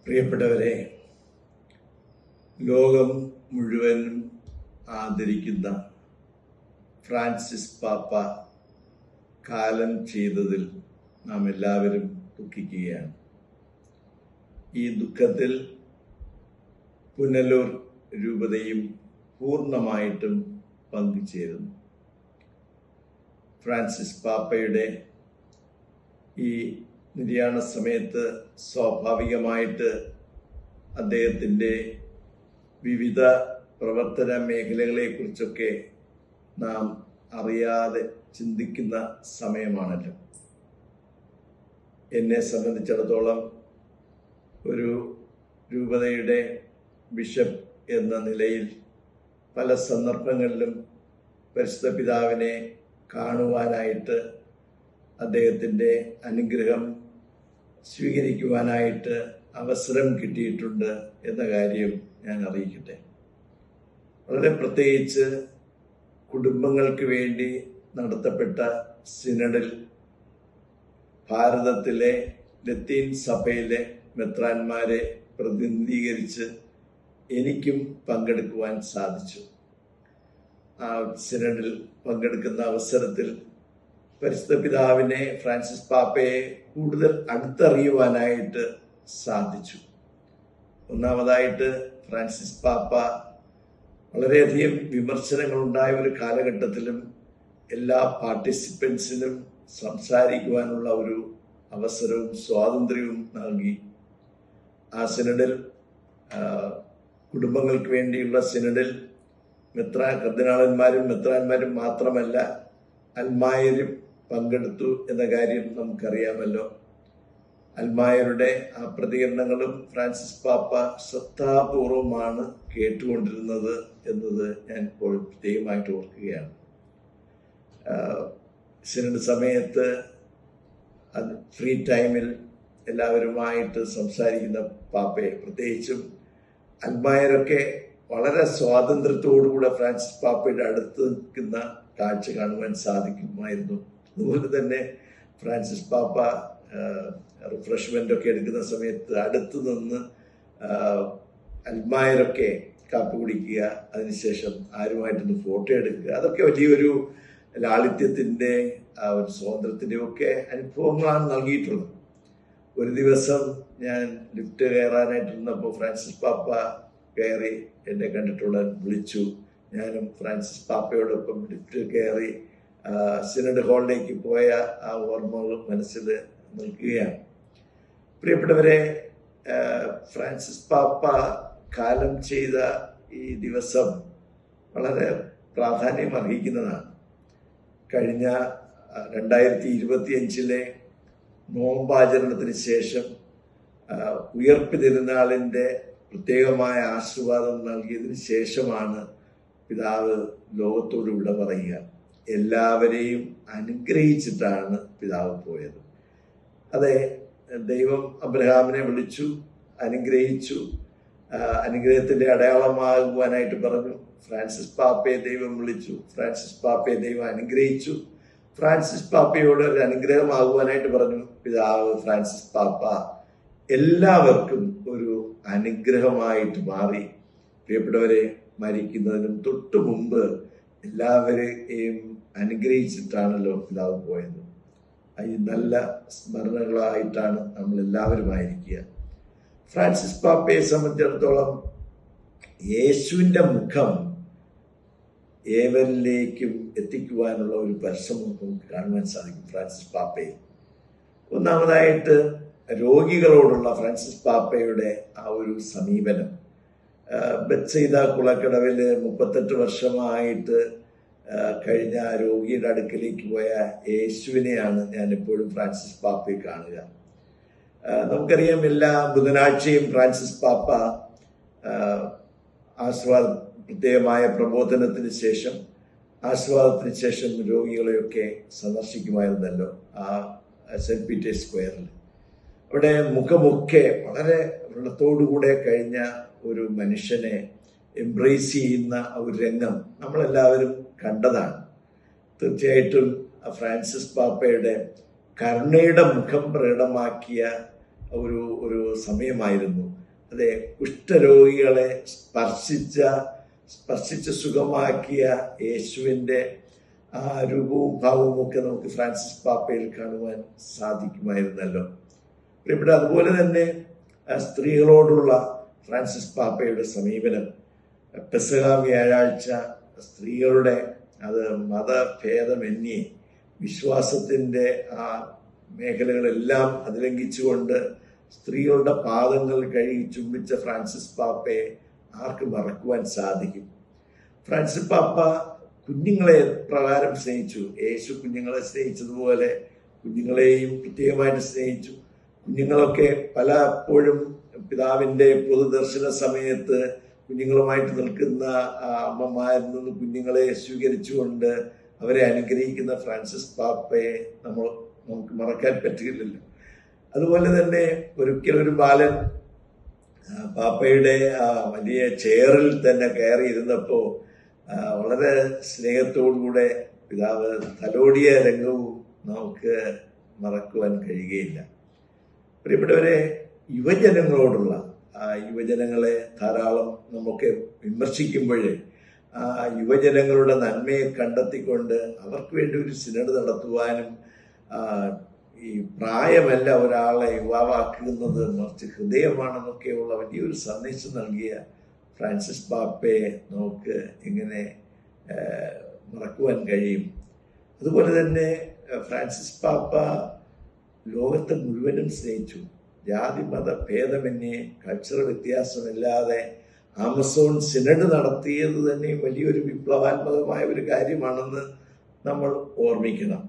പ്രിയപ്പെട്ടവരെ, ലോകം മുഴുവനും ആദരിക്കുന്ന ഫ്രാൻസിസ് പാപ്പ കാലം ചെയ്തതിൽ നാം എല്ലാവരും ദുഃഖിക്കുകയാണ്. ഈ ദുഃഖത്തിൽ പുനലൂർ രൂപതയും പൂർണ്ണമായിട്ടും പങ്കുചേരുന്നു. ഫ്രാൻസിസ് പാപ്പയുടെ ഈ നിര്യാണ സമയത്ത് സ്വാഭാവികമായിട്ട് അദ്ദേഹത്തിൻ്റെ വിവിധ പ്രവർത്തന മേഖലകളെക്കുറിച്ചൊക്കെ നാം അറിയാതെ ചിന്തിക്കുന്ന സമയമാണല്ലോ. എന്നെ സംബന്ധിച്ചിടത്തോളം ഒരു രൂപതയുടെ ബിഷപ്പ് എന്ന നിലയിൽ പല സന്ദർഭങ്ങളിലും പരിശുദ്ധ പിതാവിനെ കാണുവാനായിട്ട്, അദ്ദേഹത്തിൻ്റെ അനുഗ്രഹം സ്വീകരിക്കുവാനായിട്ട് അവസരം കിട്ടിയിട്ടുണ്ട് എന്ന കാര്യം ഞാൻ അറിയിക്കട്ടെ. വളരെ പ്രത്യേകിച്ച് കുടുംബങ്ങൾക്ക് വേണ്ടി നടത്തപ്പെട്ട സിനഡിൽ ഭാരതത്തിലെ ലത്തീൻ സഭയിലെ മെത്രാന്മാരെ പ്രതിനിധീകരിച്ച് എനിക്കും പങ്കെടുക്കുവാൻ സാധിച്ചു. ആ സിനഡിൽ പങ്കെടുക്കുന്ന അവസരത്തിൽ പരിശുദ്ധ പിതാവിനെ, ഫ്രാൻസിസ് പാപ്പയെ കൂടുതൽ അടുത്തറിയുവാനായിട്ട് സാധിച്ചു. ഒന്നാമതായിട്ട് ഫ്രാൻസിസ് പാപ്പ വളരെയധികം വിമർശനങ്ങളുണ്ടായ ഒരു കാലഘട്ടത്തിലും എല്ലാ പാർട്ടിസിപ്പൻസിനും സംസാരിക്കുവാനുള്ള ഒരു അവസരവും സ്വാതന്ത്ര്യവും നൽകി. ആ സിനഡിൽ, കുടുംബങ്ങൾക്ക് വേണ്ടിയുള്ള സിനഡിൽ മെത്രാന്മാരും മാത്രമല്ല, അൽമായരും പങ്കെടുത്തു എന്ന കാര്യം നമുക്കറിയാമല്ലോ. അൽമായരുടെ ആ പ്രതികരണങ്ങളും ഫ്രാൻസിസ് പാപ്പ ശ്രദ്ധാപൂർവമാണ് കേട്ടുകൊണ്ടിരുന്നത് എന്നത് ഞാൻ ഇപ്പോൾ പ്രത്യേകമായിട്ട് ഓർക്കുകയാണ്. സിനഡ് സമയത്ത് അത് ഫ്രീ ടൈമിൽ എല്ലാവരുമായിട്ട് സംസാരിക്കുന്ന പാപ്പയെ, പ്രത്യേകിച്ചും അൽമായരൊക്കെ വളരെ സ്വാതന്ത്ര്യത്തോടുകൂടെ ഫ്രാൻസിസ് പാപ്പയുടെ അടുത്ത് നിൽക്കുന്ന കാഴ്ച കാണുവാൻ സാധിക്കുമായിരുന്നു. അതുപോലെ തന്നെ ഫ്രാൻസിസ് പാപ്പ റിഫ്രഷ്മെൻ്റ് ഒക്കെ എടുക്കുന്ന സമയത്ത് അടുത്ത് നിന്ന് അൽമായരൊക്കെ കാപ്പി കുടിക്കുക, അതിനുശേഷം ആരുമായിട്ടൊന്ന് ഫോട്ടോ എടുക്കുക, അതൊക്കെ വലിയൊരു ലാളിത്യത്തിൻ്റെ, ഒരു സ്വാതന്ത്ര്യത്തിൻ്റെ ഒക്കെ അനുഭവങ്ങളാണ് നൽകിയിട്ടുള്ളത്. ഒരു ദിവസം ഞാൻ ലിഫ്റ്റ് കയറാനായിട്ടിരുന്നപ്പോൾ ഫ്രാൻസിസ് പാപ്പ കയറി എന്നെ കണ്ടിട്ടുള്ള വിളിച്ചു. ഞാനും ഫ്രാൻസിസ് പാപ്പയോടൊപ്പം ലിഫ്റ്റ് കയറി സിനഡ് ഹാളിലേക്ക് പോയ ആ ഓർമ്മകൾ മനസ്സിൽ നിൽക്കുകയാണ്. പ്രിയപ്പെട്ടവരെ, ഫ്രാൻസിസ് പാപ്പ കാലം ചെയ്ത ഈ ദിവസം വളരെ പ്രാധാന്യം അർഹിക്കുന്നതാണ്. കഴിഞ്ഞ 2025 നോമ്പാചരണത്തിന് ശേഷം ഉയർപ്പ് തിരുനാളിൻ്റെ പ്രത്യേകമായ ആശീർവാദം നൽകിയതിന് ശേഷമാണ് പിതാവ് ലോകത്തോട് വിട പറയുക. എല്ലാവരെയും അനുഗ്രഹിച്ചിട്ടാണ് പിതാവ് പോയത്. അതെ, ദൈവം അബ്രഹാമിനെ വിളിച്ചു, അനുഗ്രഹിച്ചു, അനുഗ്രഹത്തിൻ്റെ അടയാളമാകുവാനായിട്ട് പറഞ്ഞു. ഫ്രാൻസിസ് പാപ്പയെ ദൈവം വിളിച്ചു, ഫ്രാൻസിസ് പാപ്പയെ ദൈവം അനുഗ്രഹിച്ചു, ഫ്രാൻസിസ് പാപ്പയോട് ഒരു അനുഗ്രഹമാകുവാനായിട്ട് പറഞ്ഞു. പിതാവ് ഫ്രാൻസിസ് പാപ്പ എല്ലാവർക്കും ഒരു അനുഗ്രഹമായിട്ട് മാറി. പ്രിയപ്പെട്ടവരെ, മരിക്കുന്നതിനും തൊട്ടു മുമ്പ് എല്ലാവരെയും അനുഗ്രഹിച്ചിട്ടാണല്ലോ പിതാവ് പോയത്. ഈ നല്ല സ്മരണകളായിട്ടാണ് നമ്മൾ എല്ലാവരും ആയിരിക്കുക. ഫ്രാൻസിസ് പാപ്പയെ സംബന്ധിച്ചിടത്തോളം യേശുവിൻ്റെ മുഖം ഏവരിലേക്കും എത്തിക്കുവാനുള്ള ഒരു പരിശ്രമം നമുക്ക് കാണുവാൻ സാധിക്കും ഫ്രാൻസിസ് പാപ്പയെ. ഒന്നാമതായിട്ട് രോഗികളോടുള്ള ഫ്രാൻസിസ് പാപ്പയുടെ ആ ഒരു സമീപനം. ബെത്സൈദ കുളക്കടവിൽ 38 വർഷമായിട്ട് കഴിഞ്ഞ രോഗിയുടെ അടുക്കലേക്ക് പോയ യേശുവിനെയാണ് ഞാൻ എപ്പോഴും ഫ്രാൻസിസ് പാപ്പയെ കാണുക. നമുക്കറിയാം, എല്ലാ ബുധനാഴ്ചയും ഫ്രാൻസിസ് പാപ്പ പ്രത്യേകമായ പ്രബോധനത്തിന് ശേഷം, ആശീർവാദത്തിന് ശേഷം രോഗികളെയൊക്കെ സന്ദർശിക്കുമായിരുന്നല്ലോ ആ സെന്റ് പീറ്റേഴ്സ് സ്ക്വയറിൽ. അവിടെ മുഖമൊക്കെ വളരെ വെള്ളത്തോടുകൂടെ കഴിഞ്ഞ ഒരു മനുഷ്യനെ എംബ്രേസ് ചെയ്യുന്ന ഒരു രംഗം നമ്മളെല്ലാവരും കണ്ടതാണ്. തീർച്ചയായിട്ടും ഫ്രാൻസിസ് പാപ്പയുടെ കരുണയുടെ മുഖം പ്രകടമാക്കിയ ഒരു സമയമായിരുന്നു അതെ, കുഷ്ഠരോഗികളെ സ്പർശിച്ച് സുഖമാക്കിയ യേശുവിൻ്റെ ആ രൂപവും ഭാവവും ഒക്കെ നമുക്ക് ഫ്രാൻസിസ് പാപ്പയിൽ കാണുവാൻ സാധിക്കുമായിരുന്നല്ലോ. പ്രിയപ്പെട്ട, അതുപോലെ തന്നെ സ്ത്രീകളോടുള്ള ഫ്രാൻസിസ് പാപ്പയുടെ സമീപനം, പെസഹ വ്യാഴാഴ്ച സ്ത്രീകളുടെ അത് മതഭേദമന്യേ വിശ്വാസത്തിൻ്റെ ആ മേഖലകളെല്ലാം അതിലംഘിച്ചുകൊണ്ട് സ്ത്രീകളുടെ പാദങ്ങൾ കഴുകി ചുംബിച്ച ഫ്രാൻസിസ് പാപ്പയെ ആർക്ക് മറക്കുവാൻ സാധിക്കും? ഫ്രാൻസിസ് പാപ്പ കുഞ്ഞുങ്ങളെ പ്രകാരം സ്നേഹിച്ചു. യേശു കുഞ്ഞുങ്ങളെ സ്നേഹിച്ചതുപോലെ കുഞ്ഞുങ്ങളെയും പ്രത്യേകമായിട്ട് സ്നേഹിച്ചു. കുഞ്ഞുങ്ങളൊക്കെ പലപ്പോഴും പിതാവിൻ്റെ പൊതുദർശന സമയത്ത് കുഞ്ഞുങ്ങളുമായിട്ട് നിൽക്കുന്ന അമ്മമാരിൽ നിന്ന് കുഞ്ഞുങ്ങളെ സ്വീകരിച്ചുകൊണ്ട് അവരെ അനുഗ്രഹിക്കുന്ന ഫ്രാൻസിസ് പാപ്പയെ നമുക്ക് മറക്കാൻ പറ്റുകയില്ലല്ലോ. അതുപോലെ തന്നെ ഒരിക്കലൊരു ബാലൻ പാപ്പയുടെ വലിയ ചെയറിൽ തന്നെ കയറിയിരുന്നപ്പോൾ വളരെ സ്നേഹത്തോടുകൂടെ പിതാവ് തലോടിയ രംഗവും നമുക്ക് മറക്കുവാൻ കഴിയുകയില്ല. പ്രിയപ്പെട്ടവരെ, യുവജനങ്ങളോടുള്ള യുവജനങ്ങളെ ധാരാളം നമുക്ക് വിമർശിക്കുമ്പോൾ യുവജനങ്ങളുടെ നന്മയെ കണ്ടെത്തിക്കൊണ്ട് അവർക്ക് വേണ്ടി ഒരു സിനഡ് നടത്തുവാനും ഈ പ്രായമല്ല ഒരാളെ യുവാവാക്കുന്നത്, മറിച്ച് ഹൃദയമാണെന്നൊക്കെയുള്ള വലിയൊരു സന്ദേശം നൽകിയ ഫ്രാൻസിസ് പാപ്പയെ നമുക്ക് എങ്ങനെ മറക്കുവാൻ കഴിയും? അതുപോലെ തന്നെ ഫ്രാൻസിസ് പാപ്പ ലോകത്തെ മുഴുവനും സ്നേഹിച്ചു. ജാതി മത ഭേദമന്യേ കൾച്ചർ വ്യത്യാസമില്ലാതെ ആമസോൺ സിനഡ് നടത്തിയത് തന്നെ വലിയൊരു വിപ്ലവാത്മകമായ ഒരു കാര്യമാണെന്ന് നമ്മൾ ഓർമ്മിക്കണം.